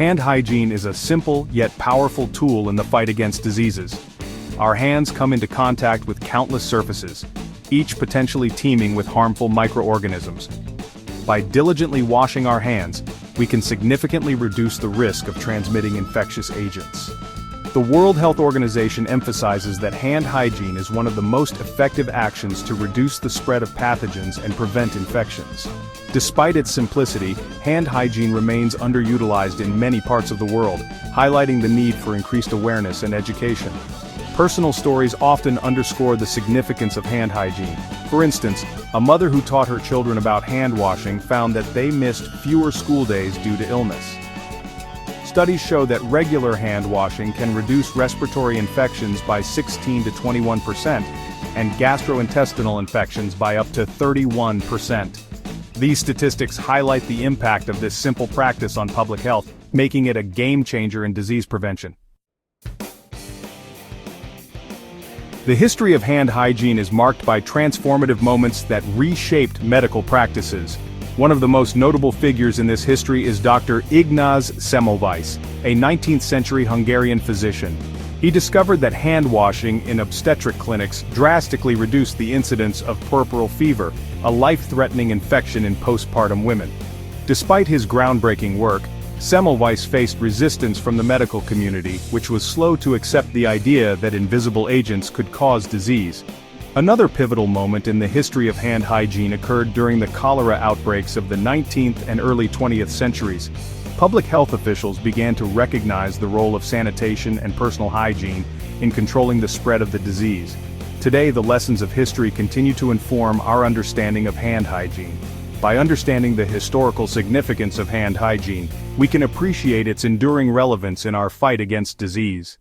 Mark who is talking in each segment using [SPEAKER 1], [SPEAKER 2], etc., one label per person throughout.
[SPEAKER 1] Hand hygiene is a simple yet powerful tool in the fight against diseases. Our hands come into contact with countless surfaces, each potentially teeming with harmful microorganisms. By diligently washing our hands, we can significantly reduce the risk of transmitting infectious agents. The World Health Organization emphasizes that hand hygiene is one of the most effective actions to reduce the spread of pathogens and prevent infections. Despite its simplicity, hand hygiene remains underutilized in many parts of the world, highlighting the need for increased awareness and education. Personal stories often underscore the significance of hand hygiene. For instance, a mother who taught her children about hand washing found that they missed fewer school days due to illness. Studies show that regular hand washing can reduce respiratory infections by 16 to 21% and gastrointestinal infections by up to 31%. These statistics highlight the impact of this simple practice on public health, making it a game changer in disease prevention. The history of hand hygiene is marked by transformative moments that reshaped medical practices. One of the most notable figures in this history is Dr. Ignaz Semmelweis, a 19th-century Hungarian physician. He discovered that hand washing in obstetric clinics drastically reduced the incidence of puerperal fever, a life-threatening infection in postpartum women. Despite his groundbreaking work, Semmelweis faced resistance from the medical community, which was slow to accept the idea that invisible agents could cause disease. Another pivotal moment in the history of hand hygiene occurred during the cholera outbreaks of the 19th and early 20th centuries. Public health officials began to recognize the role of sanitation and personal hygiene in controlling the spread of the disease. Today, the lessons of history continue to inform our understanding of hand hygiene. By understanding the historical significance of hand hygiene, we can appreciate its enduring relevance in our fight against disease.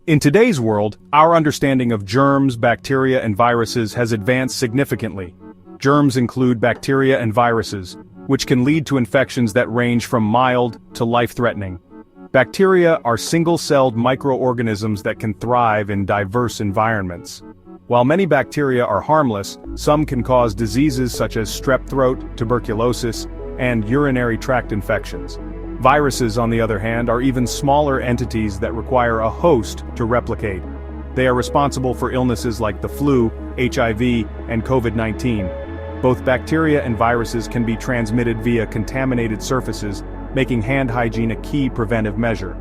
[SPEAKER 1] In today's world, our understanding of germs, bacteria, and viruses has advanced significantly. Germs include bacteria and viruses, which can lead to infections that range from mild to life-threatening. Bacteria are single-celled microorganisms that can thrive in diverse environments. While many bacteria are harmless, some can cause diseases such as strep throat, tuberculosis, and urinary tract infections. Viruses, on the other hand, are even smaller entities that require a host to replicate. They are responsible for illnesses like the flu, HIV, and COVID-19. Both bacteria and viruses can be transmitted via contaminated surfaces, making hand hygiene a key preventive measure.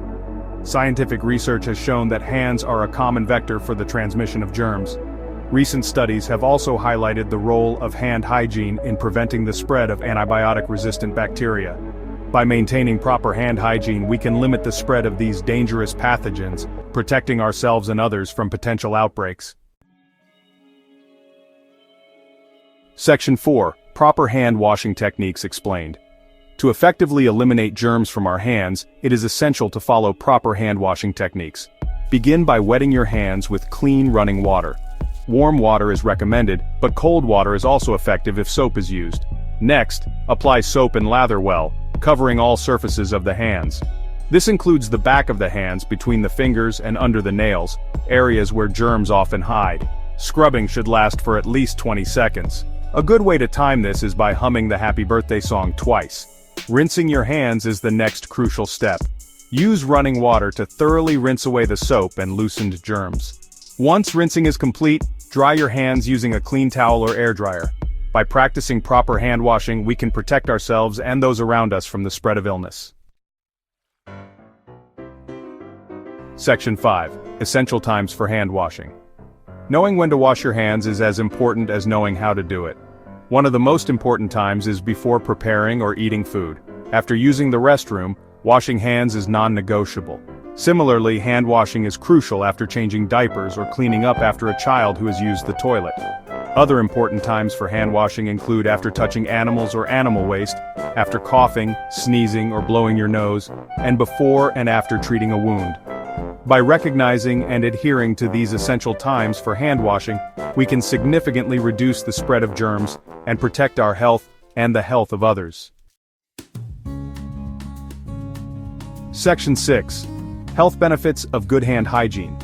[SPEAKER 1] Scientific research has shown that hands are a common vector for the transmission of germs. Recent studies have also highlighted the role of hand hygiene in preventing the spread of antibiotic-resistant bacteria. By maintaining proper hand hygiene, we can limit the spread of these dangerous pathogens, protecting ourselves and others from potential outbreaks. Section 4. Proper hand washing techniques explained. To effectively eliminate germs from our hands, it is essential to follow proper hand washing techniques. Begin by wetting your hands with clean running water. Warm water is recommended, but cold water is also effective if soap is used. Next, apply soap and lather well, covering all surfaces of the hands. This includes the back of the hands between the fingers and under the nails, areas where germs often hide. Scrubbing should last for at least 20 seconds. A good way to time this is by humming the Happy Birthday song twice. Rinsing your hands is the next crucial step. Use running water to thoroughly rinse away the soap and loosened germs. Once rinsing is complete, dry your hands using a clean towel or air dryer. By practicing proper hand washing, we can protect ourselves and those around us from the spread of illness. Section 5. Essential times for hand washing. Knowing when to wash your hands is as important as knowing how to do it. One of the most important times is before preparing or eating food. After using the restroom, washing hands is non-negotiable. Similarly, hand washing is crucial after changing diapers or cleaning up after a child who has used the toilet. Other important times for hand washing include after touching animals or animal waste, after coughing, sneezing, or blowing your nose, and before and after treating a wound. By recognizing and adhering to these essential times for hand washing, we can significantly reduce the spread of germs and protect our health and the health of others. Section 6. Health benefits of good hand hygiene.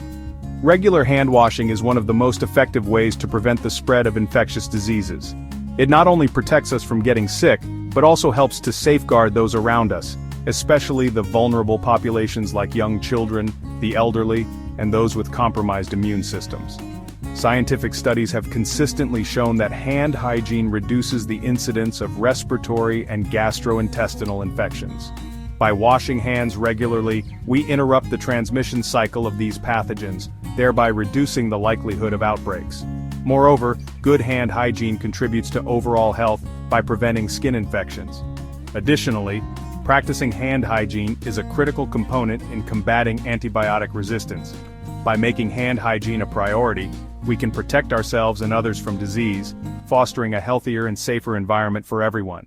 [SPEAKER 1] Regular hand washing is one of the most effective ways to prevent the spread of infectious diseases. It not only protects us from getting sick, but also helps to safeguard those around us, especially the vulnerable populations like young children, the elderly, and those with compromised immune systems. Scientific studies have consistently shown that hand hygiene reduces the incidence of respiratory and gastrointestinal infections. By washing hands regularly, we interrupt the transmission cycle of these pathogens, thereby reducing the likelihood of outbreaks. Moreover, good hand hygiene contributes to overall health by preventing skin infections. Additionally, practicing hand hygiene is a critical component in combating antibiotic resistance. By making hand hygiene a priority, we can protect ourselves and others from disease, fostering a healthier and safer environment for everyone.